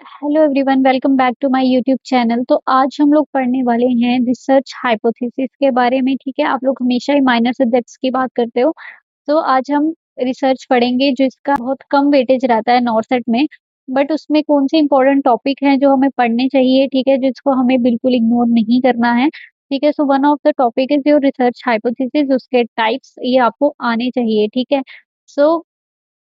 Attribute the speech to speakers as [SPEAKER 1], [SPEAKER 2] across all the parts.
[SPEAKER 1] Hello everyone, welcome back to my YouTube channel. तो आज हम लोग पढ़ने वाले हैं रिसर्च हाइपोथेसिस के बारे में। ठीक है, आप लोग हमेशा ही माइनर सब्जेक्ट्स की बात करते हो, तो आज हम रिसर्च पढ़ेंगे जिसका बहुत कम वेटेज रहता है नॉर्थ सेट में। बट उसमें कौन से इंपॉर्टेंट टॉपिक हैं जो हमें पढ़ने चाहिए, ठीक है, जिसको हमें बिल्कुल इग्नोर नहीं करना है। ठीक है, so one of the topic is your research hypothesis, उसके टाइप्स ये आपको आने चाहिए। ठीक है, सो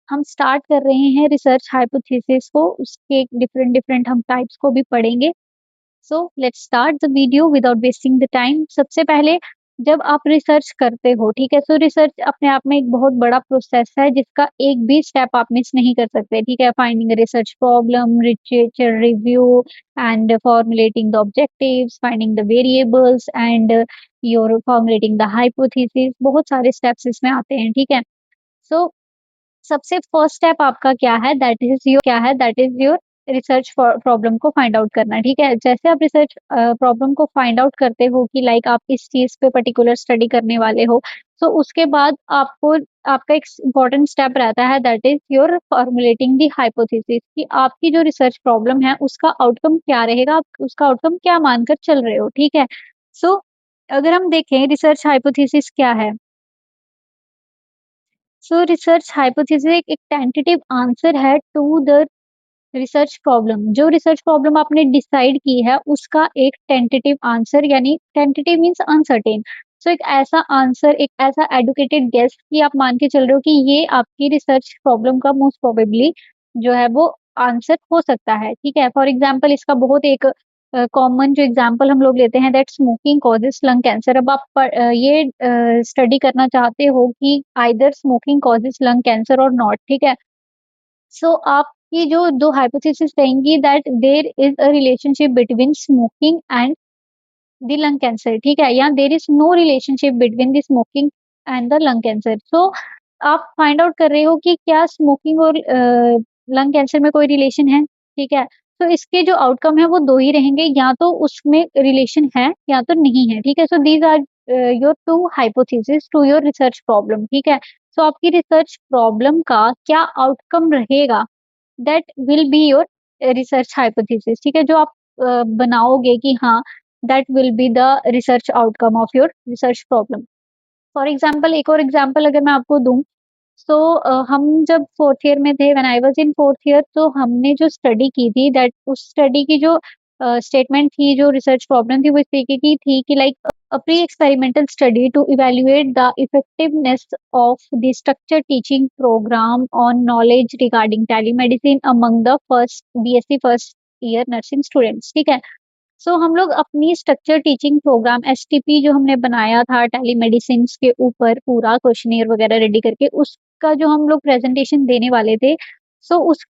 [SPEAKER 1] हम स्टार्ट कर रहे हैं रिसर्च हाइपोथेसिस को, उसके डिफरेंट डिफरेंट हम टाइप्स को भी पढ़ेंगे। So let's start the video without wasting the time. सबसे पहले जब आप रिसर्च करते हो, ठीक है, सो रिसर्च अपने आप में एक बहुत बड़ा प्रोसेस है जिसका एक भी स्टेप आप मिस नहीं कर सकते। ठीक है, finding research problem, literature review and formulating the objectives, finding the variables and your formulating the hypothesis, बहुत सारे स्टेप्स इसमें आते हैं। ठीक है, सो सबसे फर्स्ट स्टेप आपका that is your research problem को फाइंड आउट करना। ठीक है, जैसे आप रिसर्च प्रॉब्लम को फाइंड आउट करते हो कि लाइक आप इस चीज पे पर्टिकुलर स्टडी करने वाले हो, तो उसके बाद आपको आपका एक इम्पोर्टेंट स्टेप रहता है that is your formulating the hypothesis, कि आपकी जो रिसर्च प्रॉब्लम है उसका आउटकम क्या रहेगा, आप उसका आउटकम क्या मानकर चल रहे हो। ठीक है, सो अगर हम देखें रिसर्च हाइपोथेसिस क्या है, सो रिसर्च हाइपोथेसिस एक टेंटेटिव आंसर है टू द रिसर्च प्रॉब्लम। जो रिसर्च प्रॉब्लम आपने डिसाइड की है उसका एक टेंटेटिव आंसर, यानी टेंटेटिव मींस अनसर्टेन। सो एक ऐसा आंसर, एक ऐसा एडुकेटेड गेस कि आप मान के चल रहे हो कि ये आपकी रिसर्च प्रॉब्लम का मोस्ट प्रोबेबली जो है वो आंसर हो सकता है। ठीक है, फॉर एग्जाम्पल इसका बहुत एक कॉमन जो एग्जांपल हम लोग लेते हैं that smoking causes lung cancer. अब आप ये स्टडी करना चाहते हो कि either smoking causes lung cancer और नॉट। ठीक है, सो आपकी जो दो हाइपोथेसिस रहेंगी that there is a relationship between smoking and the lung cancer. ठीक है, या there is no relationship between the smoking and the lung cancer. So आप फाइंड आउट कर रहे हो कि क्या स्मोकिंग और लंग कैंसर में कोई रिलेशन है। ठीक है, तो इसके जो आउटकम है वो दो ही रहेंगे, या तो उसमें रिलेशन है या तो नहीं है। ठीक है, so these are your two hypothesis to your research problem. ठीक है, सो आपकी रिसर्च प्रॉब्लम का क्या आउटकम रहेगा, that will be your research hypothesis. ठीक है, जो आप बनाओगे कि हाँ that will be the research outcome of your research problem. For example एक और एग्जाम्पल अगर मैं आपको दूं, सो हम जब फोर्थ ईयर में थे, when I was in fourth year, तो हमने जो स्टडी की थी दैट उस स्टडी की जो स्टेटमेंट थी, जो रिसर्च प्रॉब्लम थी, वो इस तरीके की थी कि like a pre-experimental study to evaluate the effectiveness of the structured teaching program on knowledge regarding telemedicine among the first BSc first year nursing students। ठीक है, सो हम लोग अपनी स्ट्रक्चर टीचिंग प्रोग्राम एसटीपी जो हमने बनाया था टेलीमेडिसिन के ऊपर पूरा क्वेश्चनियर वगैरह रेडी करके, उसका जो हम लोग प्रेजेंटेशन देने वाले थे, सो उसका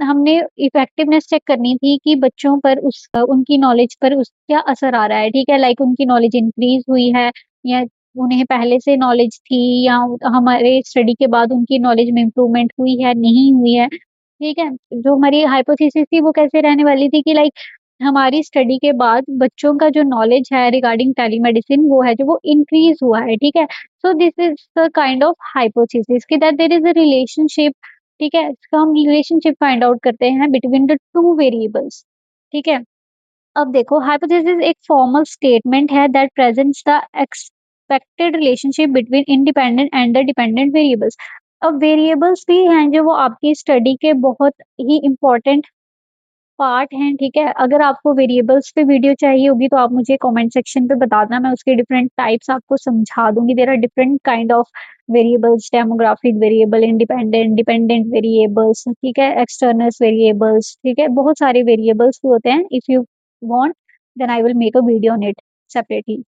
[SPEAKER 1] हमने इफेक्टिवनेस चेक करनी थी कि बच्चों पर उनकी नॉलेज पर उस क्या असर आ रहा है। ठीक है, लाइक उनकी नॉलेज इंक्रीज हुई है या उन्हें पहले से नॉलेज थी, या हमारे स्टडी के बाद उनकी नॉलेज में इम्प्रूवमेंट हुई है नहीं हुई है। ठीक है, जो हमारी हाइपोथेसिस थी वो कैसे रहने वाली थी कि लाइक हमारी स्टडी के बाद बच्चों का जो नॉलेज है रिगार्डिंग टेलीमेडिसिन वो है जो वो इंक्रीज हुआ है। ठीक है, so this is the kind of hypothesis कि that there is a relationship. ठीक है, इसका हम रिलेशनशिप फाइंड आउट करते हैं बिटवीन द टू वेरिएबल्स। ठीक है, अब देखो हाइपोथेसिस एक फॉर्मल स्टेटमेंट है that presents the expected relationship between independent and the dependent variables. अब वेरिएबल्स भी हैं जो वो आपकी स्टडी के बहुत ही इंपॉर्टेंट पार्ट हैं। ठीक है, अगर आपको वेरिएबल्स पे वीडियो चाहिए होगी तो आप मुझे कमेंट सेक्शन पे बताना, मैं उसके डिफरेंट टाइप्स आपको समझा दूंगी। There are different kind of variables, demographic variable, independent dependent variables, ठीक है, एक्सटर्नल वेरिएबल्स। ठीक है, बहुत सारे वेरिएबल्स भी होते हैं। If you want then I will make a video on it separately.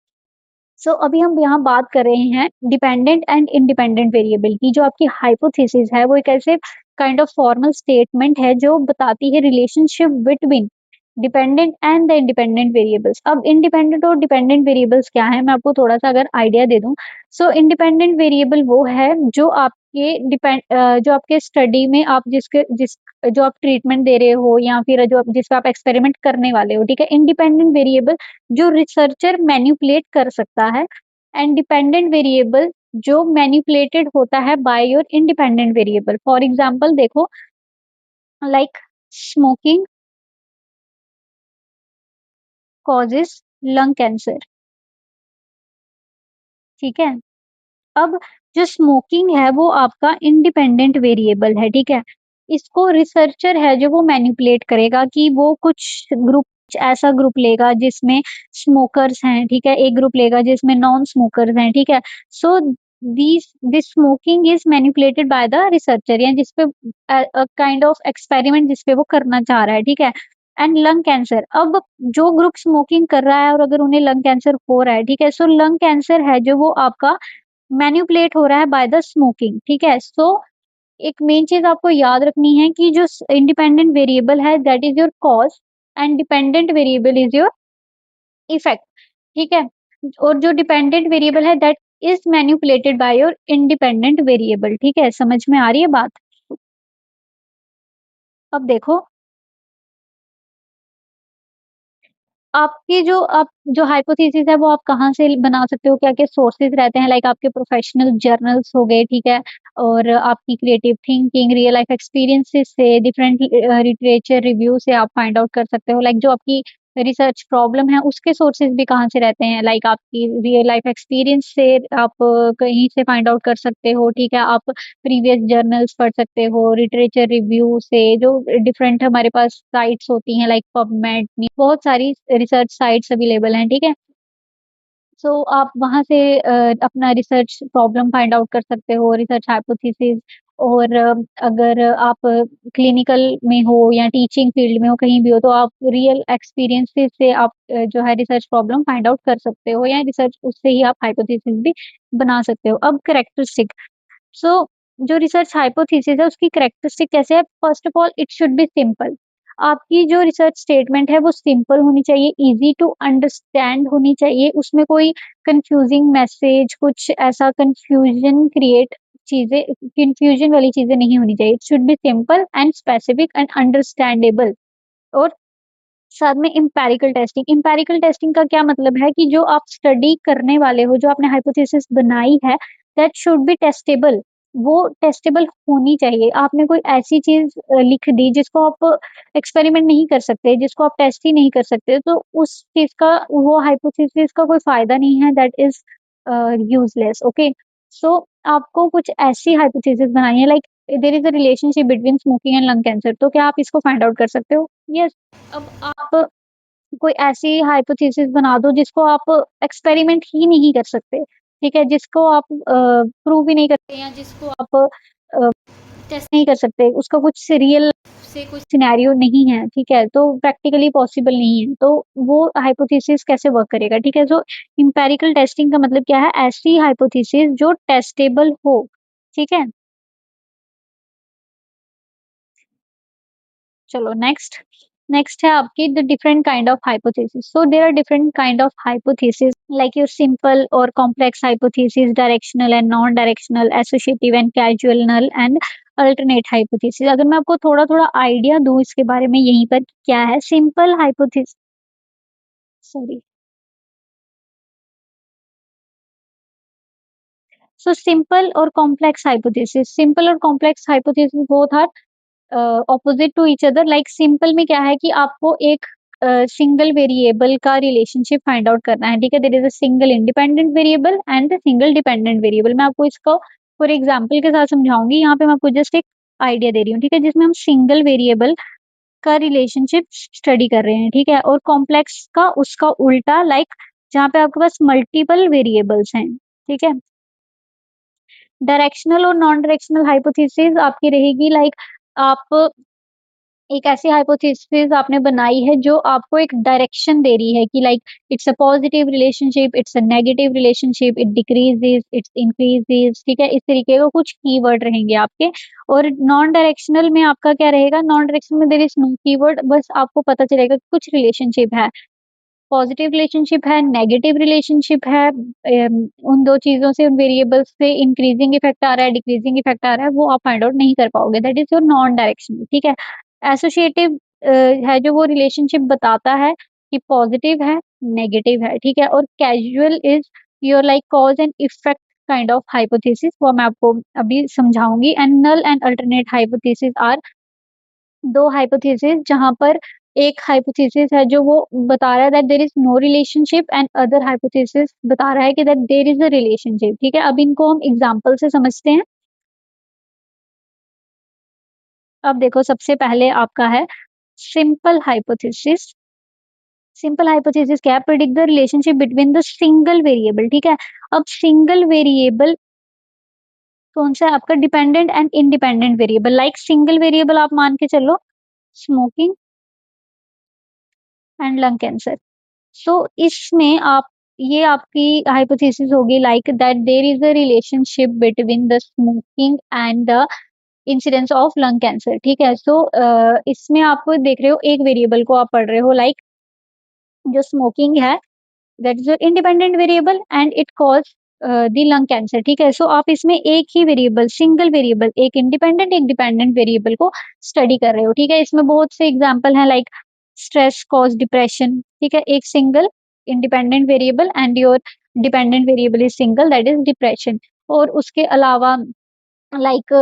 [SPEAKER 1] So अभी हम यहाँ बात कर रहे हैं डिपेंडेंट एंड इंडिपेंडेंट वेरिएबल की। जो आपकी हाइपोथेसिस है वो एक ऐसे काइंड ऑफ फॉर्मल स्टेटमेंट है जो बताती है relationship between dependent and the independent variables. अब इंडिपेंडेंट और डिपेंडेंट वेरिएबल्स क्या है, मैं आपको थोड़ा सा अगर आइडिया दे दूं। सो इंडिपेंडेंट वेरिएबल वो है जो आपके जो आपके स्टडी में आप जिस जो आप ट्रीटमेंट दे रहे हो या फिर जो जिस पे आप एक्सपेरिमेंट करने वाले हो। ठीक है, इंडिपेंडेंट वेरिएबल जो रिसर्चर मैन्युपुलेट कर सकता है, एंड डिपेंडेंट वेरिएबल जो मैन्युपुलेटेड होता है by your independent variable. For example देखो, like smoking, causes lung cancer. ठीक है। अब जो स्मोकिंग है वो आपका इंडिपेंडेंट वेरिएबल है, ठीक है। इसको रिसर्चर है जो वो मैनिपुलेट करेगा कि वो कुछ ग्रुप ऐसा ग्रुप लेगा जिसमें स्मोकर्स हैं, ठीक है, एक ग्रुप लेगा जिसमें नॉन स्मोकर्स हैं, ठीक है। So this smoking is manipulated by the researcher, या जिसपे काइंड ऑफ एक्सपेरिमेंट जिसपे वो करना चाह रहा है, ठीक है। एंड लंग कैंसर, अब जो ग्रुप स्मोकिंग कर रहा है और अगर उन्हें लंग कैंसर हो रहा है, ठीक है, सो लंग कैंसर है जो वो आपका मैनिपुलेट हो रहा है बाय द स्मोकिंग, ठीक है। सो एक मेन चीज आपको याद रखनी है कि जो इंडिपेंडेंट वेरिएबल है that is your cause and dependent variable is your effect, ठीक है। और जो डिपेंडेंट वेरिएबल है that is manipulated bye your independent variable, ठीक है। समझ में आ रही है बात? अब देखो, आपकी जो आप जो हाइपोथेसिस है वो आप कहाँ से बना सकते हो, क्या-क्या सोर्सेज़ रहते हैं, लाइक आपके प्रोफेशनल जर्नल्स हो गए, ठीक है? और आपकी creative thinking, real life experiences से, डिफरेंट लिटरेचर रिव्यू से आप फाइंड आउट कर सकते हो। लाइक जो आपकी रिसर्च प्रॉब्लम है उसके सोर्सेज़ भी कहाँ से रहते हैं, लाइक आपकी रियल लाइफ एक्सपीरियंस से आप कहीं से फाइंड आउट कर सकते हो, ठीक है? आप प्रीवियस जर्नल्स पढ़ सकते हो, लिटरेचर रिव्यू से, जो डिफरेंट हमारे पास साइट्स होती हैं लाइक पबमेड, बहुत सारी रिसर्च साइट्स अवेलेबल हैं, ठीक है? सो आप वहाँ से अपना रिसर्च प्रॉब्लम फाइंड आउट कर सकते हो, रिसर्च हाइपोथेसिस। और अगर आप क्लिनिकल में हो या टीचिंग फील्ड में हो, कहीं भी हो, तो आप रियल एक्सपीरियंसेस से आप जो है रिसर्च प्रॉब्लम फाइंड आउट कर सकते हो, या रिसर्च उससे ही आप हाइपोथेसिस भी बना सकते हो। अब कैरेक्टरिस्टिक, सो जो रिसर्च हाइपोथेसिस है उसकी कैरेक्टरिस्टिक कैसे है? First of all it should be simple. आपकी जो रिसर्च स्टेटमेंट है वो सिंपल होनी चाहिए, ईजी टू अंडरस्टैंड होनी चाहिए, उसमें कोई कंफ्यूजिंग मैसेज, कुछ ऐसा कंफ्यूजन वाली चीजें नहीं होनी चाहिए। It should be simple and specific and understandable. और साथ में एम्पिरिकल टेस्टिंग का क्या मतलब है कि जो आप स्टडी करने वाले हो, जो आपने हाइपोथेसिस बनाई है, दैट शुड बी टेस्टेबल। वो टेस्टेबल होनी चाहिए। आपने कोई ऐसी चीज लिख दी जिसको आप एक्सपेरिमेंट नहीं कर सकते, जिसको आप टेस्ट ही नहीं कर सकते, तो उस चीज का, वो हाइपोथेसिस का कोई फायदा नहीं है, that is useless. Okay. So आपको कुछ ऐसी हाइपोथेसिस बनानी है, like there is a relationship between smoking and lung cancer, तो क्या आप इसको फाइंड आउट कर सकते हो? यस। अब आप कोई ऐसी हाइपोथेसिस बना दो जिसको आप एक्सपेरिमेंट ही नहीं कर सकते, ठीक है? जिसको आप प्रूव ही नहीं करते, या जिसको आप टेस्ट नहीं कर सकते, उसका कुछ रियल से कुछ सिनेरियो नहीं है, ठीक है? तो प्रैक्टिकली पॉसिबल नहीं है, तो वो हाइपोथेसिस कैसे वर्क करेगा, ठीक है? सो एम्पिरिकल टेस्टिंग का मतलब क्या है? ऐसी हाइपोथेसिस जो टेस्टेबल हो, ठीक है? चलो नेक्स्ट। नेक्स्ट है आपकी the different kind of hypothesis. So there are different kind of hypothesis, like your simple और complex hypothesis, directional and non directional, associative and casual, null and alternate hypothesis. अगर मैं आपको थोड़ा थोड़ा आइडिया दूं इसके बारे में यहीं पर, क्या है simple hypothesis, sorry, so simple और कॉम्प्लेक्स हाइपोथेसिस, सिंपल और complex hypothesis both are opposite to each other. Like simple में क्या है कि आपको एक सिंगल वेरिएबल का रिलेशनशिप फाइंड आउट करना है, ठीक है? There is a single independent variable and single dependent variable. मैं आपको इसको फॉर एग्जांपल के साथ समझाऊंगी, यहाँ पे मैं आपको जस्ट एक आइडिया दे रही हूँ, ठीक है? जिसमें हम सिंगल वेरिएबल का रिलेशनशिप स्टडी कर रहे हैं, ठीक है? और कॉम्प्लेक्स का उसका उल्टा, लाइक जहाँ पे आपके पास मल्टीपल वेरिएबल्स हैं, ठीक है? डायरेक्शनल और नॉन डायरेक्शनल हाइपोथेसिस आपकी रहेगी, लाइक आप एक ऐसी हाइपोथेसिस आपने बनाई है जो आपको एक डायरेक्शन दे रही है कि like it's a positive relationship, it's a negative relationship, it decreases, it's increases, ठीक है? इस तरीके का कुछ कीवर्ड रहेंगे आपके। और नॉन डायरेक्शनल में आपका क्या रहेगा? नॉन डायरेक्शनल में देयर इज नो कीवर्ड, बस आपको पता चलेगा कि कुछ रिलेशनशिप है, पॉजिटिव रिलेशनशिप है, नेगेटिव रिलेशनशिप है, उन 2 चीज़ों से, उन वेरिएबल्स से इंक्रीजिंग इफेक्ट आ रहा है, डिक्रीजिंग इफेक्ट आ रहा है, वो आप फाइंड आउट नहीं कर पाओगे, that is your non directional, ठीक है? एसोसिएटिव है जो वो रिलेशनशिप बताता है कि पॉजिटिव है, नेगेटिव है, ठीक है? और casual is your like cause and effect kind of hypothesis, वो मैं आपको अभी समझाऊँगी। And null and alternate hypothesis are 2 hypothesis जहाँ पर एक हाइपोथेसिस है जो वो बता रहा है that there is no relationship, and other hypothesis बता रहा है कि that there is a relationship. ठीक है, अब इनको हम एग्जांपल से समझते हैं। अब देखो, सबसे पहले आपका है सिंपल हाइपोथेसिस। सिंपल हाइपोथेसिस क्या है? Predict the relationship between the single variable. ठीक है, अब सिंगल वेरिएबल कौन सा है आपका? Dependent and independent variable. Like single variable आप मान के चलो smoking and lung cancer. So इसमें आप, ये आपकी हाइपोथेसिस होगी like that there is a relationship between the smoking and the incidence of lung cancer. ठीक है, सो इसमें आप देख रहे हो एक वेरिएबल को आप पढ़ रहे हो, लाइक जो स्मोकिंग है that is independent variable and it cause the lung cancer. ठीक है, सो आप इसमें एक ही वेरिएबल, सिंगल वेरिएबल, एक इंडिपेंडेंट एक डिपेंडेंट वेरिएबल को स्टडी कर रहे हो। ठीक है, इसमें बहुत से एग्जांपल हैं लाइक स्ट्रेस कॉज डिप्रेशन। ठीक है, एक single independent variable and your dependent variable is single, that is depression. और उसके अलावा like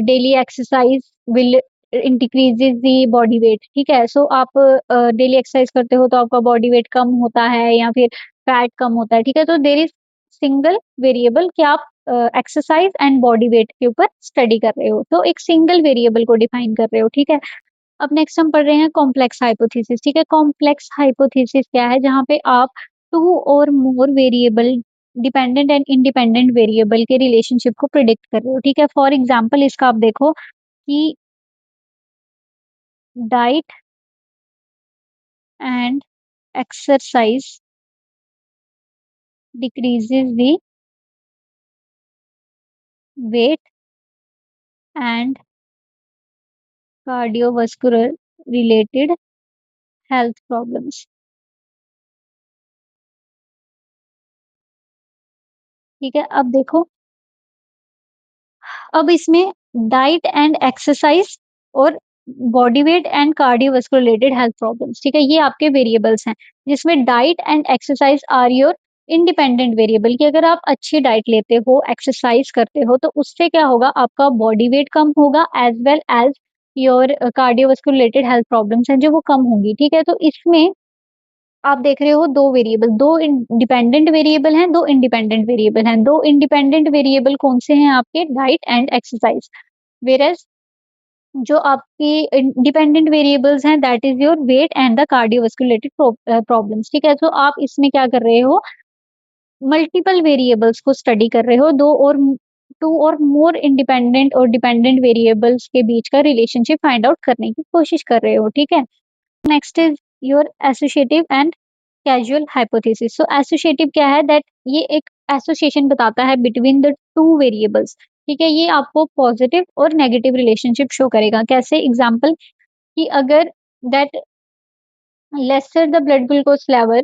[SPEAKER 1] daily exercise will increases the body weight. ठीक है, सो आप डेली एक्सरसाइज करते हो तो आपका बॉडी वेट कम होता है या फिर फैट कम होता है। ठीक है, तो देर इज सिंगल वेरिएबल कि आप एक्सरसाइज एंड बॉडी वेट के ऊपर स्टडी कर रहे हो, तो एक सिंगल वेरिएबल को डिफाइन कर रहे हो। ठीक है, अब नेक्स्ट हम पढ़ रहे हैं कॉम्प्लेक्स हाइपोथेसिस। ठीक है, कॉम्प्लेक्स हाइपोथेसिस क्या है? जहाँ पे आप टू और more variable, dependent and independent variable के रिलेशनशिप को प्रिडिक्ट कर रहे हो। ठीक है, फॉर एग्जांपल इसका आप देखो कि diet and exercise decreases the weight and cardiovascular related health problems. ठीक है, अब देखो, अब इसमें डाइट एंड एक्सरसाइज और body weight and cardiovascular related health problems. ठीक है, ये आपके वेरिएबल्स हैं, जिसमें diet and exercise are your independent variable, कि अगर आप अच्छी डाइट लेते हो, एक्सरसाइज करते हो, तो उससे क्या होगा? आपका बॉडी वेट कम होगा, as well as your cardiovascular related health problems हैं जो वो कम होंगी। ठीक है, तो इसमें आप देख रहे हो दो वेरिएबल, दो डिपेंडेंट वेरिएबल हैं, दो इंडिपेंडेंट वेरिएबल हैं। दो इंडिपेंडेंट वेरिएबल कौन से हैं आपके? Diet and exercise. वेरएज जो आपकी डिपेंडेंट वेरिएबल्स हैं that is your weight and the cardiovascular problems. ठीक है, तो आप इसमें क्या कर रहे हो? मल्टीपल वेरिएबल्स को स्टडी कर रहे हो, दो और टू और मोर इंडिपेंडेंट और डिपेंडेंट वेरिएबल्स के बीच का रिलेशनशिप फाइंड आउट करने की कोशिश कर रहे हो। ठीक है, next is your associative and casual hypothesis. So associative क्या है? दैट ये एक एसोसिएशन बताता है बिटवीन द टू वेरिएबल्स। ठीक है, ये आपको पॉजिटिव और नेगेटिव रिलेशनशिप शो करेगा। कैसे? एग्जांपल कि अगर that lesser the blood glucose level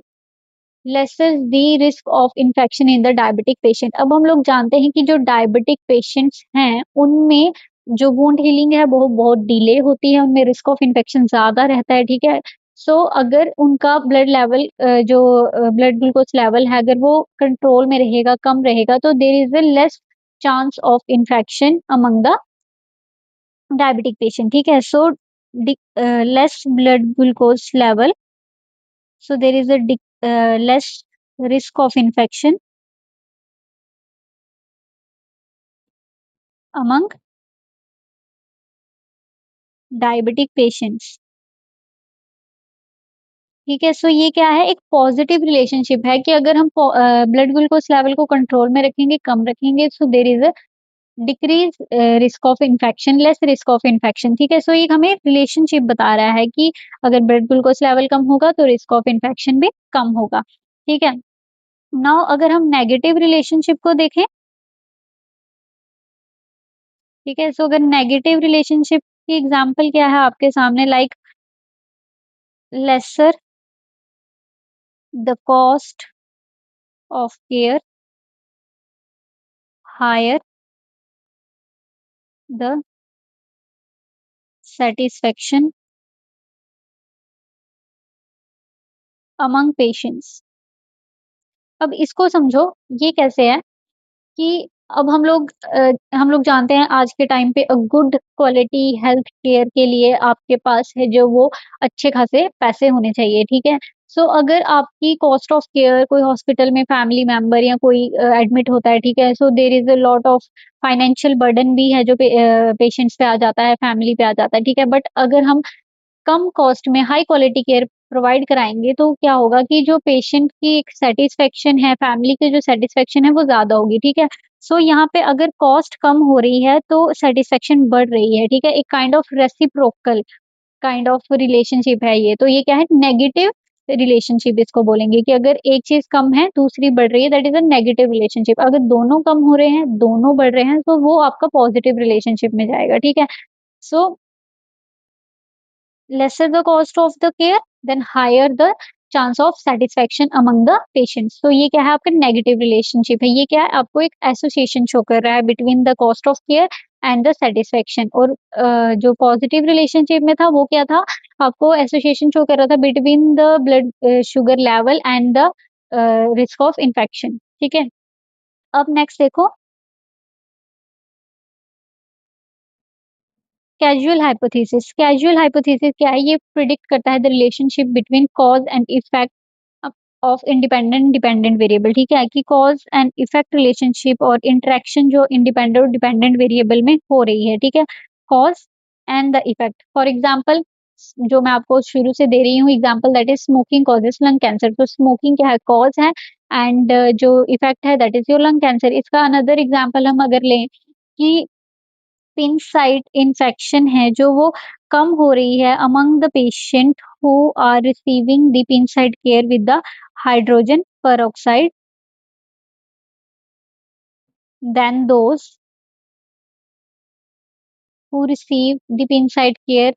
[SPEAKER 1] laces the risk of infection in the diabetic patient. अब हम लोग जानते हैं कि जो डायबिटिक पेशेंट्स हैं उनमें जो वुंड हीलिंग है वो बहुत डिले होती है, उनमें रिस्क ऑफ इन्फेक्शन ज्यादा रहता है। ठीक है, सो अगर उनका ब्लड लेवल, जो ब्लड ग्लूकोज लेवल है, अगर वो कंट्रोल में रहेगा, कम रहेगा, तो there is a less chance of infection among the diabetic patient. ठीक है, so less blood glucose level, so there is a less risk of infection among diabetic patients। ठीक है, सो ये क्या है? एक पॉजिटिव रिलेशनशिप है कि अगर हम ब्लड ग्लूकोज लेवल को कंट्रोल में रखेंगे, कम रखेंगे, so there is a decrease risk of infection, less risk of infection. ठीक है, सो ये हमें रिलेशनशिप बता रहा है कि अगर ब्लड ग्लूकोज लेवल कम होगा तो रिस्क ऑफ इन्फेक्शन भी कम होगा। ठीक है, नाउ अगर हम नेगेटिव रिलेशनशिप को देखें, ठीक है, सो अगर नेगेटिव रिलेशनशिप की एग्जांपल क्या है आपके सामने? Like lesser the cost of care, higher the satisfaction among patients। अब इसको समझो, ये कैसे है कि अब हम लोग जानते हैं आज के टाइम पे गुड क्वालिटी हेल्थ केयर के लिए आपके पास है जो वो अच्छे खासे पैसे होने चाहिए, ठीक है। सो अगर आपकी कॉस्ट ऑफ केयर कोई हॉस्पिटल में फैमिली मेंबर या कोई एडमिट होता है, ठीक है, so there is a lot of financial burden भी है जो पेशेंट्स पे आ जाता है, फैमिली पे आ जाता है, ठीक है। बट अगर हम कम कॉस्ट में हाई क्वालिटी केयर प्रोवाइड कराएँगे, तो क्या होगा कि जो पेशेंट की एक सैटिस्फैक्शन है, फैमिली की जो सैटिस्फैक्शन है, वो ज़्यादा होगी, ठीक है? सो यहाँ पे अगर कॉस्ट कम हो रही है, तो सैटिस्फैक्शन बढ़ रही है, ठीक है? एक काइंड ऑफ रिलेशनशिप है ये। तो ये क्या है? नेगेटिव रिलेशनशिप इसको बोलेंगे कि अगर एक चीज़ कम है, दूसरी बढ़ रही है, that is a negative relationship. अगर दोनों कम हो रहे हैं, दोनों बढ़ रहे हैं, तो वो आपका पॉजिटिव रिलेशनशिप में जाएगा, ठीक है? सो lesser the cost of the care, then higher the chance of satisfaction among the patients. तो ये क्या है? आपका नेगेटिव रिलेशनशिप है। ये क्या है? आपको एक एसोसिएशन शो कर रहा है between the cost of care and the satisfaction. और जो पॉजिटिव रिलेशनशिप में था वो क्या था? आपको एसोसिएशन शो कर रहा था between the blood sugar level and the risk of infection, ठीक है। अब नेक्स्ट देखो, कैजुअल हाइपोथेसिस क्या है? ये प्रिडिक्ट करता है the relationship between cause and effect of independent dependent variable, ठीक है, कि कॉज एंड इफेक्ट रिलेशनशिप और इंटरेक्शन जो इंडिपेंडेंट और डिपेंडेंट वेरिएबल में हो रही है, ठीक है। Cause and the effect, for example जो मैं आपको शुरू से दे रही हूँ example, that is smoking causes lung cancer. तो स्मोकिंग क्या है? कॉज है, एंड जो इफेक्ट है that is your lung cancer. इसका अनदर एग्जांपल हम अगर लें कि पिन साइट इन्फेक्शन है जो वो कम हो रही है among the patient who are receiving the pin site care with the hydrogen peroxide than those who receive the pin site care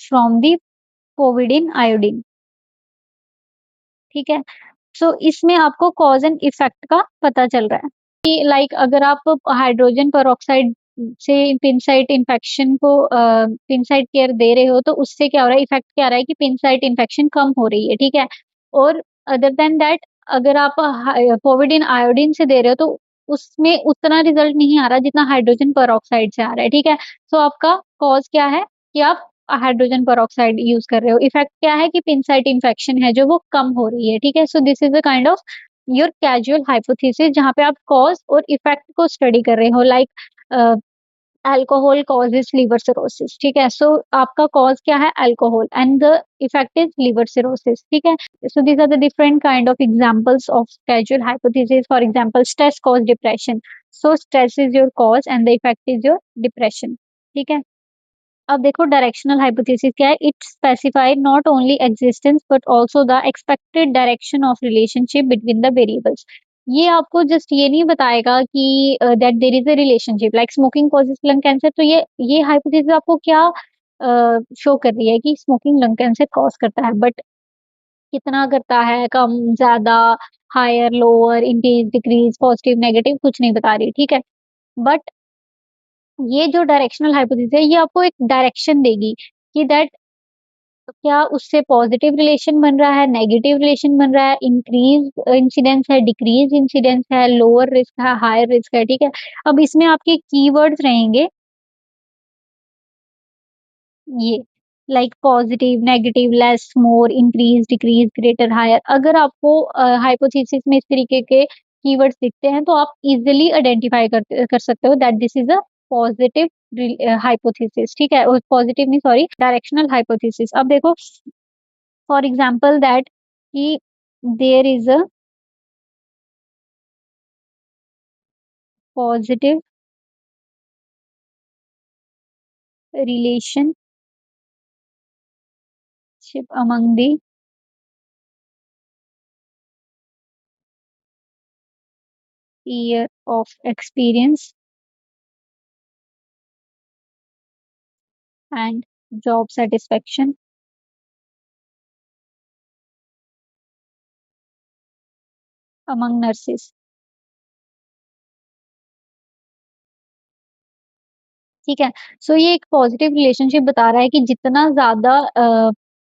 [SPEAKER 1] from the povidone iodine, ठीक है। सो इसमें आपको कॉज एंड इफेक्ट का पता चल रहा है कि लाइक अगर आप हाइड्रोजन पेरोक्साइड से पिनसाइट इन्फेक्शन को पिनसाइट केयर दे रहे हो, तो उससे क्या हो रहा है? इफेक्ट क्या आ रहा है कि पिनसाइट इन्फेक्शन कम हो रही है, ठीक है। और अदर देन दैट अगर आप पोविडिन आयोडीन से दे रहे हो, तो उसमें उतना रिजल्ट नहीं आ रहा जितना हाइड्रोजन पेरोक्साइड से आ रहा है, ठीक है। सो आपका कॉज क्या है कि आप हाइड्रोजन पेरोक्साइड यूज कर रहे हो। इफेक्ट क्या है कि पिनसाइट इन्फेक्शन है जो वो कम हो रही है, ठीक है। So this is a kind of your casual hypothesis जहाँ पे आप कॉज और इफेक्ट को स्टडी कर रहे हो, like alcohol causes liver cirrhosis, ठीक है। सो आपका कॉज क्या है? Alcohol, and the effect is liver cirrhosis, ठीक है। So these are the different kind of examples of casual hypothesis. For example stress cause depression, so stress is your cause and the effect is your depression, ठीक है। अब देखो directional hypothesis क्या है? It specify not only existence but also the expected direction of relationship between the variables. ये आपको just ये नहीं बताएगा कि that there is a relationship like smoking causes lung cancer. तो ये हाइपोथेसिस आपको क्या शो कर रही है कि स्मोकिंग लंग कैंसर कॉज करता है, बट कितना करता है, कम, ज्यादा, higher, lower, increase, decrease, positive, negative, कुछ नहीं बता रही, ठीक है। बट ये जो डायरेक्शनल हाइपोथेसिस है ये आपको एक डायरेक्शन देगी कि दैट क्या उससे पॉजिटिव रिलेशन बन रहा है, नेगेटिव रिलेशन बन रहा है, इंक्रीज इंसिडेंस है, डिक्रीज इंसिडेंस है, लोअर रिस्क है, हायर रिस्क है, ठीक है। अब इसमें आपके कीवर्ड्स रहेंगे ये, लाइक पॉजिटिव, नेगेटिव, लेस, मोर, इंक्रीज, डिक्रीज, ग्रेटर, हायर। अगर आपको हाइपोथेसिस में इस तरीके के कीवर्ड्स दिखते हैं तो आप इजिली आइडेंटिफाई कर सकते हो that this is a positive hypothesis, ठीक है। पॉजिटिव नहीं, सॉरी, डायरेक्शनल हाइपोथेसिस। अब देखो फॉर एग्जाम्पल दैट कि there is a positive relationship among the year of experience and job satisfaction among nurses, ठीक है। सो ये एक पॉजिटिव रिलेशनशिप बता रहा है कि जितना ज्यादा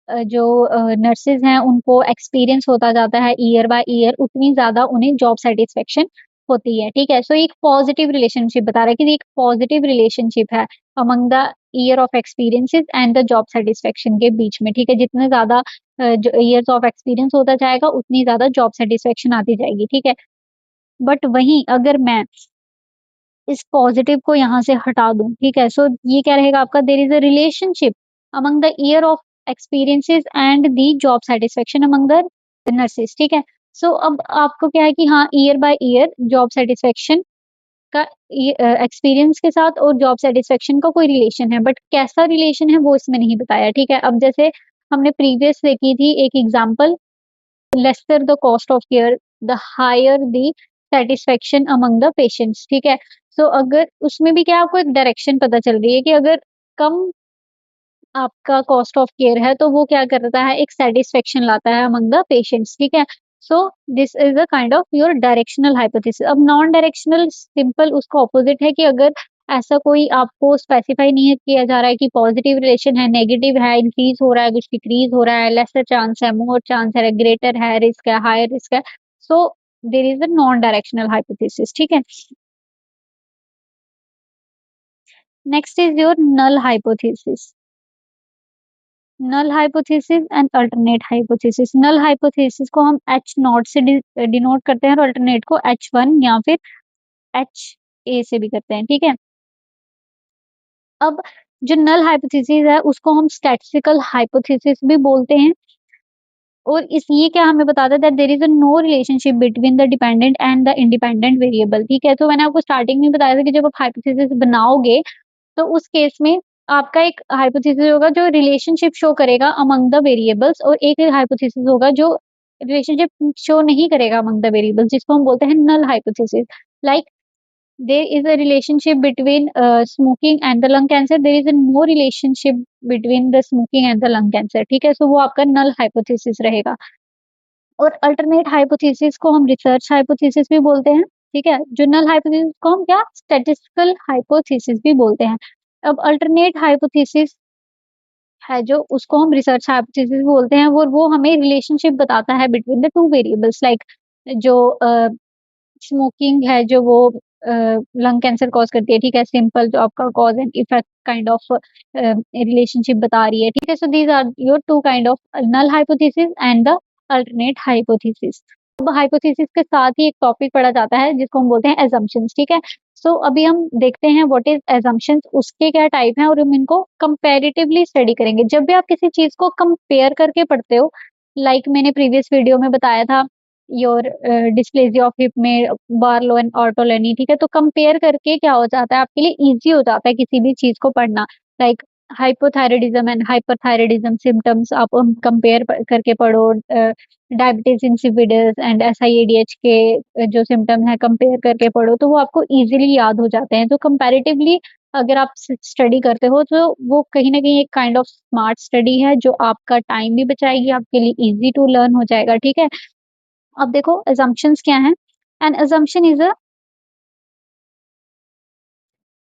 [SPEAKER 1] जो नर्सेज हैं उनको एक्सपीरियंस होता जाता है ईयर बाय ईयर, उतनी ज्यादा उन्हें जॉब सेटिस्फेक्शन होती है, ठीक है। सो एक पॉजिटिव रिलेशनशिप बता रहा है कि एक पॉजिटिव रिलेशनशिप है among the year of experiences and the job satisfaction के बीच में, ठीक है। जितने ज्यादा जो ईयर्स ऑफ एक्सपीरियंस होता जाएगा उतनी ज्यादा जॉब सेटिस्फेक्शन आती जाएगी, ठीक है। बट वहीं अगर मैं इस पॉजिटिव को यहाँ से हटा दूं, ठीक है, सो ये क्या रहेगा आपका, there is a relationship among the year of experiences and the job satisfaction among the nurses, ठीक है। सो अब आपको क्या है कि हाँ, year by year job satisfaction का एक्सपीरियंस के साथ और जॉब सेटिस्फेक्शन का कोई रिलेशन है, बट कैसा रिलेशन है वो इसमें नहीं बताया, ठीक है। अब जैसे हमने प्रीवियस देखी थी एक example, lesser the cost of care the higher the satisfaction among the patients, ठीक है। सो अगर उसमें भी क्या आपको एक डायरेक्शन पता चल रही है कि अगर कम आपका कॉस्ट ऑफ केयर है तो वो क्या करता है, एक सेटिस्फेक्शन लाता है अमंग द पेशेंट्स, ठीक है। So this is a kind of your directional hypothesis. अब नॉन डायरेक्शनल सिंपल उसका ऑपोजिट है कि अगर ऐसा कोई आपको स्पेसिफाई नहीं किया जा रहा है कि पॉजिटिव रिलेशन है, नेगेटिव है, इंक्रीज हो रहा है, कुछ डिक्रीज हो रहा है, लेसर चांस है, मोर चांस है, ग्रेटर है, रिस्क है, हायर रिस्क है, so there is a non directional hypothesis, ठीक है। Next is your null hypothesis. Null hypothesis and alternate hypothesis. Null hypothesis को हम एच नॉट से डिनोट करते हैं और अल्टरनेट को H1 या फिर HA से भी करते हैं, ठीक है। अब जो नल हाइपोथेसिस है उसको हम स्टैटिस्टिकल हाइपोथेसिस भी बोलते हैं, और इस ये क्या हमें बताता है that there is a no relationship between the dependent and the independent variable, ठीक है। तो मैंने आपको स्टार्टिंग में बताया था कि जब आप हाइपोथेसिस बनाओगे तो उस केस में आपका एक हाइपोथेसिस होगा जो रिलेशनशिप शो करेगा अमंग द वेरिएबल्स, और एक हाइपोथेसिस होगा जो रिलेशनशिप शो नहीं करेगा अमंग द वेरिएबल्स, जिसको हम बोलते हैं null hypothesis. Like there is a relationship between smoking and the lung cancer, there is a no relationship between the smoking and the lung cancer, ठीक है। सो वो आपका नल हाइपोथेसिस रहेगा। और अल्टरनेट हाइपोथेसिस को हम रिसर्च हाइपोथेसिस भी बोलते हैं, ठीक है। जो नल हाइपोथेसिस को हम क्या स्टैटिस्टिकल हाइपोथेसिस भी बोलते हैं। अब अल्टरनेट हाइपोथेसिस है जो उसको हम रिसर्च हाइपोथेसिस बोलते हैं, वो हमें रिलेशनशिप बताता है between the two variables, like जो स्मोकिंग है जो वो लंग कैंसर कॉज करती है, ठीक है। सिंपल जो आपका cause and effect kind of relationship बता रही है, ठीक है। So these are your two kind of null hypothesis and the alternate hypothesis. अब हाइपोथेसिस के साथ ही एक टॉपिक पढ़ा जाता है जिसको हम बोलते हैं एजम्पशंस, ठीक है। सो अभी हम देखते हैं व्हाट इज एजम्पशंस, उसके क्या टाइप हैं, और हम इनको कंपैरेटिवली स्टडी करेंगे। जब भी आप किसी चीज को कंपेयर करके पढ़ते हो, लाइक मैंने प्रीवियस वीडियो में बताया था योर डिस्प्लेजिया ऑफ हिप में बार्लो एंड ऑर्टोलेनी, ठीक है। तो कंपेयर करके क्या हो जाता है, आपके लिए इजी हो जाता है किसी भी चीज को पढ़ना। Like hypothyroidism and hyperthyroidism symptoms आप कंपेयर करके पढ़ो, डायबिटीज इंसिपिडस एंड SIADH के जो सिम्टम है कंपेयर करके पढ़ो, तो वो आपको इजीली याद हो जाते हैं। तो कंपैरेटिवली अगर आप स्टडी करते हो तो वो कहीं ना कहीं एक काइंड ऑफ स्मार्ट स्टडी है जो आपका टाइम भी बचाएगी, आपके लिए इजी टू लर्न हो जाएगा, ठीक है। अब देखो assumptions क्या है। An assumption is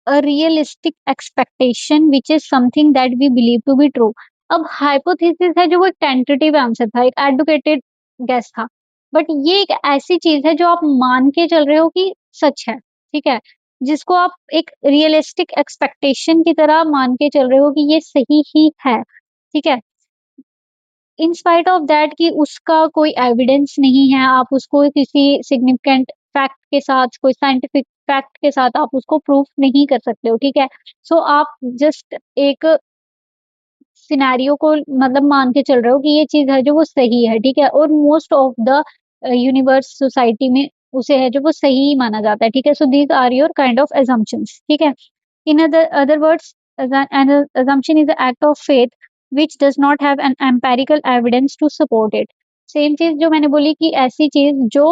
[SPEAKER 1] a realistic expectation which is something that we believe to be true। अब हाइपोथेसिस है जो वो एक टेंटेटिव आंसर था, एक एडुकेटेड गेस था, बट ये एक ऐसी चीज है जो आप मान के चल रहे हो कि सच है, ठीक है। जिसको आप एक रियलिस्टिक एक्सपेक्टेशन की तरह मान के चल रहे हो कि ये सही ही है, ठीक है। इन स्पाइट ऑफ दैट कि उसका कोई एविडेंस नहीं है, आप उसको किसी सिग्निफिकेंट फैक्ट के साथ, कोई साइंटिफिक फैक्ट के साथ आप उसको प्रूफ नहीं कर सकते हो, ठीक है। सो आप जस्ट एक सिनेरियो को मतलब मान के चल रहे हो कि ये चीज है जो वो सही है, ठीक है। और most of the universe society में उसे है जो वो सही माना जाता है, ठीक है। So these are your kind of assumptions, ठीक है। In other words, an assumption is an act of faith which does not have an empirical evidence to support it। Same चीज जो मैंने बोली कि ऐसी चीज जो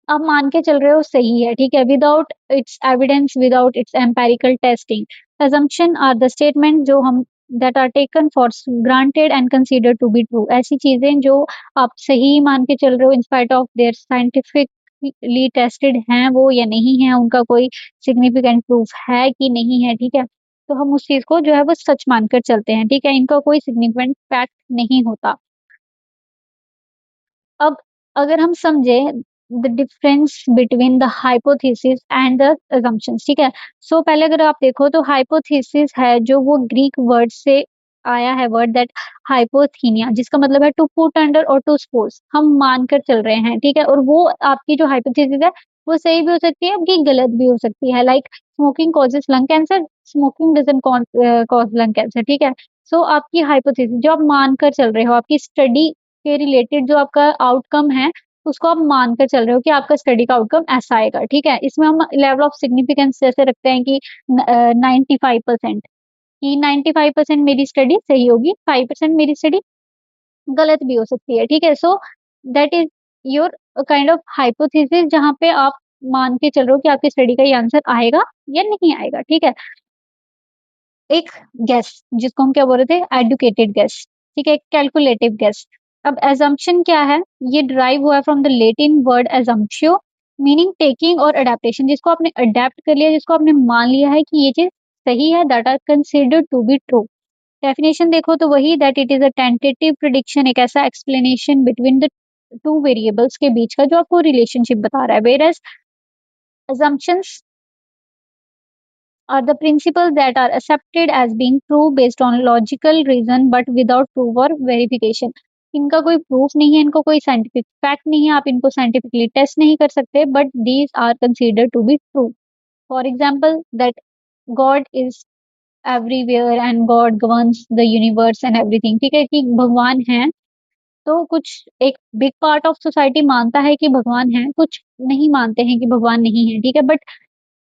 [SPEAKER 1] आप मान के चल रहे हो सही है, ठीक है, without its evidence, without its empirical testing. assumption are the statement जो हम that are taken for granted and considered to be true। ऐसी चीजें जो आप सही मान के चल रहे हो in spite of their scientifically tested हैं वो या नहीं है, उनका कोई सिग्निफिकेंट प्रूफ है कि नहीं है, ठीक है। तो हम उस चीज को जो है वो सच मानकर चलते हैं, ठीक है। इनका कोई सिग्निफिकेंट फैक्ट नहीं होता। अब अगर हम समझे the difference between the hypothesis and the assumptions, ठीक है। सो पहले अगर आप देखो तो हाइपोथेसिस है जो वो ग्रीक वर्ड से आया है, वर्ड दैट हाइपोथीनिया, जिसका मतलब है टू पुट अंडर और टू सपोज, हम मानकर चल रहे हैं, ठीक है। और वो आपकी जो हाइपोथेसिस है वो सही भी हो सकती है, आपकी गलत भी हो सकती है। Like smoking causes lung cancer, smoking doesn't cause lung cancer, ठीक है। सो आपकी हाइपोथेसिस जो आप मानकर चल रहे हो, आपकी स्टडी के रिलेटेड जो आपका आउटकम है उसको आप मानकर चल रहे हो कि आपका स्टडी का आउटकम ऐसा आएगा, ठीक है। इसमें हम लेवल ऑफ सिग्निफिकेंस जैसे रखते हैं कि 95%, कि 95% मेरी स्टडी सही होगी, 5% मेरी स्टडी गलत भी हो सकती है, ठीक है। So that is your kind of hypothesis, जहाँ पे आप मान के चल रहे हो कि आपकी स्टडी का ये आंसर आएगा या नहीं आएगा, ठीक है। एक गेस, जिसको हम क्या बोल रहे थे, एडुकेटेड गेस, ठीक है, कैलकुलेटिव गेस। अब एजम्पशन क्या है, ये ड्राइव हुआ है from the Latin word assumptio, meaning taking और अडेप्टेशन, जिसको आपने अडेप्ट कर लिया, जिसको आपने मान लिया है कि ये चीज सही है, that are considered to be true. Definition देखो तो वही, that it is a tentative prediction, एक ऐसा explanation between the two variables के बीच का जो आपको रिलेशनशिप बता रहा है, whereas assumptions are the principles that are accepted as being true based on logical reason but without proof or verification। इनका कोई प्रूफ नहीं है, इनको कोई साइंटिफिक फैक्ट नहीं है, आप इनको साइंटिफिकली टेस्ट नहीं कर सकते, but these are considered to be true. For example that God is everywhere and God governs the universe and everything, ठीक है, कि भगवान है। तो कुछ एक बिग पार्ट ऑफ सोसाइटी मानता है कि भगवान है, कुछ नहीं मानते हैं कि भगवान नहीं है, ठीक है। बट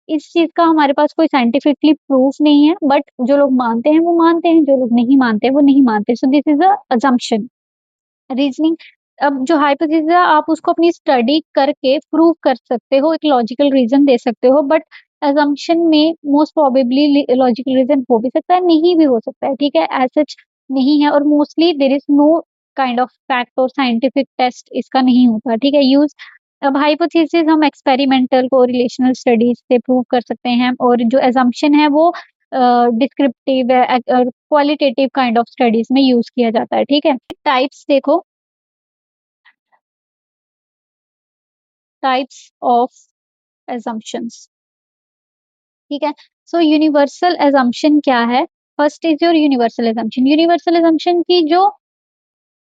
[SPEAKER 1] इस चीज का हमारे पास कोई साइंटिफिकली प्रूफ नहीं है, बट जो लोग मानते हैं वो मानते हैं, जो लोग नहीं मानते वो नहीं मानते। सो this is a assumption reasoning. अब जो हाइपोथेसिस है आप उसको अपनी स्टडी करके प्रूव कर सकते हो, एक लॉजिकल रीजन दे सकते हो, बट अजम्पशन में मोस्ट प्रोबेबली लॉजिकल रीजन हो भी सकता है, नहीं भी हो सकता है, ठीक है, एज सच नहीं है। और mostly there is know kind of fact और साइंटिफिक टेस्ट इसका नहीं होता, ठीक है, यूज। अब हाइपोथेसिस हम एक्सपेरिमेंटल को रिलेशनल स्टडीज से प्रूव कर सकते हैं, और जो एजम्पशन है वो descriptive qualitative kind of studies में यूज किया जाता है, ठीक है। टाइप्स देखो, टाइप्स ऑफ assumptions, ठीक है। सो यूनिवर्सल assumption क्या है, first is your universal assumption। Universal assumption की जो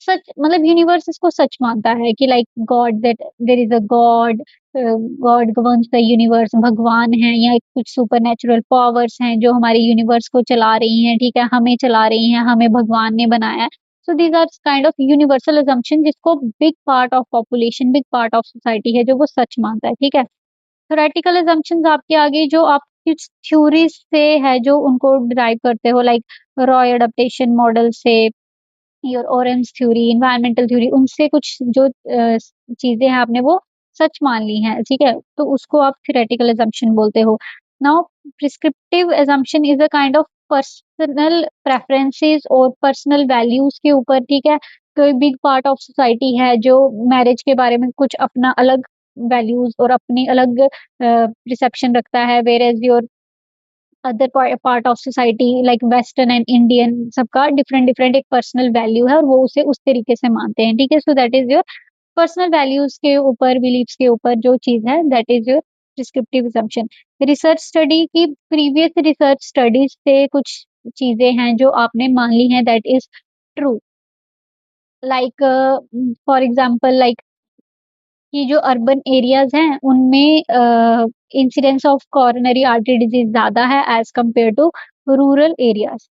[SPEAKER 1] सच, मतलब यूनिवर्स इसको सच मानता है कि like God, that there is a God, God governs the universe, भगवान है या कुछ सुपर नेचुरल पावर्स हैं जो हमारे यूनिवर्स को चला रही हैं, ठीक है, हमें चला रही हैं, हमें भगवान ने बनाया है। So these are kind of universal assumption, जिसको big part of population, big part of society है जो वो सच मानता है, ठीक है। थ्योरेटिकल assumptions आपके आगे जो आप कुछ थ्योरी से है जो उनको डिराइव करते हो, लाइक रॉय एडेप्टेशन मॉडल से, your orange theory, environmental theory, उनसे कुछ जो चीजें हैं आपने वो सच मान ली हैं, ठीक है, तो उसको आप थ्योरेटिकल assumption बोलते हो। Now prescriptive assumption is a kind of personal preferences और पर्सनल वैल्यूज के ऊपर, ठीक है। कोई बिग पार्ट ऑफ सोसाइटी है जो मैरिज के बारे में कुछ अपना अलग वैल्यूज और अपनी अलग रिसेप्शन रखता है, whereas your other part of society like western and Indian, सबका डिफरेंट डिफरेंट एक पर्सनल वैल्यू है और वो उसे उस तरीके से मानते हैं, ठीक है। So that is your personal values के ऊपर, बिलीफ्स के ऊपर जो चीज है, that is your prescriptive assumption। Research study की, प्रीवियस रिसर्च स्टडीज से कुछ चीजें हैं जो आपने मान ली हैं, that is true. Like for example, like कि जो अर्बन एरियाज हैं उनमें incidence of coronary artery disease ज्यादा है as compared to rural areas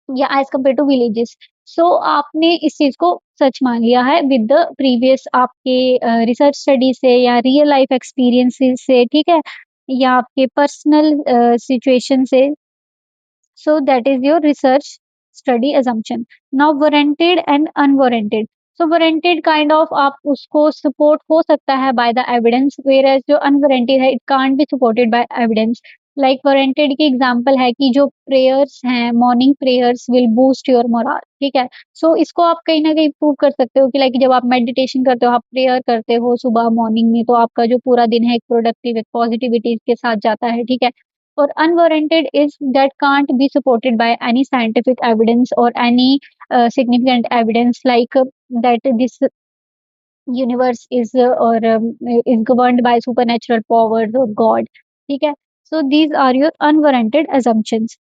[SPEAKER 1] या as compared to villages. So आपने इस चीज को सच मान लिया है विद द प्रीवियस आपके रिसर्च स्टडी से या रियल लाइफ एक्सपीरियंसेस से, ठीक है, या आपके पर्सनल सिचुएशन से। So that is your research study assumption. Now warranted and unwarranted. So warranted kind of आप उसको support हो सकता है by the evidence, whereas जो unwarranted है it can't be supported by evidence. Like warranted की example है कि जो prayers हैं, morning prayers will boost your morale, ठीक है। So इसको आप कहीं ना कहीं prove कर सकते हो कि like जब आप meditation करते हो, आप prayer करते हो सुबह morning में, तो आपका जो पूरा दिन है एक productive, एक positivity के साथ जाता है, ठीक है। or unwarranted is that can't be supported by any scientific evidence or any significant evidence, like that this universe is और is governed by supernatural powers और गॉड, ठीक है। So these are your unwarranted assumptions.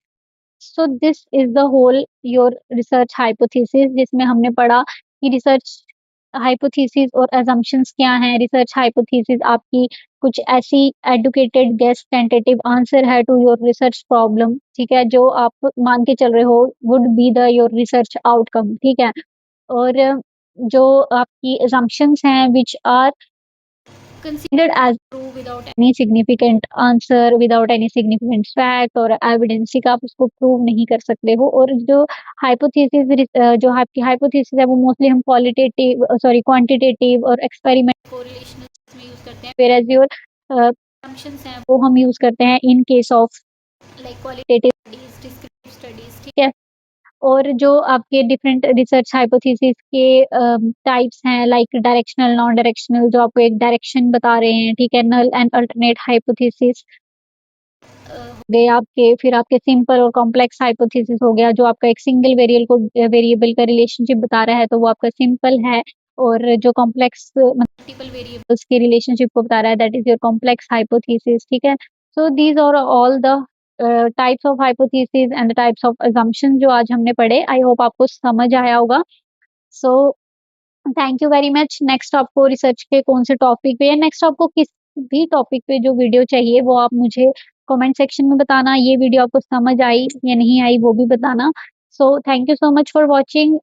[SPEAKER 1] So this is the whole your research hypothesis, जिसमें हमने पढ़ा कि research hypothesis और assumptions क्या हैं। रिसर्च हाइपोथेसिस आपकी कुछ ऐसी एडुकेटेड गेस टेंटेटिव आंसर है टू योर रिसर्च प्रॉब्लम, ठीक है, जो आप मान के चल रहे हो would be the your research outcome, ठीक है। और जो आपकी assumptions हैं which are considered as true without any significant answer, without any significant fact और evidence, ठीक है, आप उसको प्रूव नहीं कर सकते हो। और जो हाइपोथेसिस जो आपकी हाइपोथेसिस है वो मोस्टली हम क्वांटिटेटिव और एक्सपेरिमेंट कोरिलेशनल में यूज करते हैं, whereas your assumptions हैं वो हम यूज करते हैं in case of like qualitative studies, descriptive studies, ठीक है। और जो आपके डिफरेंट रिसर्च हाइपोथेसिस के टाइप्स हैं लाइक डायरेक्शनल, नॉन डायरेक्शनल, जो आपको एक डायरेक्शन बता रहे हैं, ठीक है, नल एंड अल्टरनेट हाइपोथेसिस हो गए आपके। फिर आपके सिंपल और कॉम्प्लेक्स हाइपोथेसिस हो गया, जो आपका एक सिंगल वेरिएबल का रिलेशनशिप बता रहा है तो वो आपका सिंपल है। और जो कॉम्प्लेक्स मल्टीपल वेरिएबल्स के रिलेशनशिप को बता रहा है that is your complex hypothesis, ठीक है। So these are all the types of hypothesis and the types of assumptions जो आज हमने पढ़े। आई होप आपको समझ आया होगा। So thank you very much. Next आपको रिसर्च के कौन से टॉपिक पे या नेक्स्ट आपको किस भी टॉपिक पे जो वीडियो चाहिए वो आप मुझे कमेंट सेक्शन में बताना। ये वीडियो आपको समझ आई या नहीं आई वो भी बताना। So thank you so much for watching.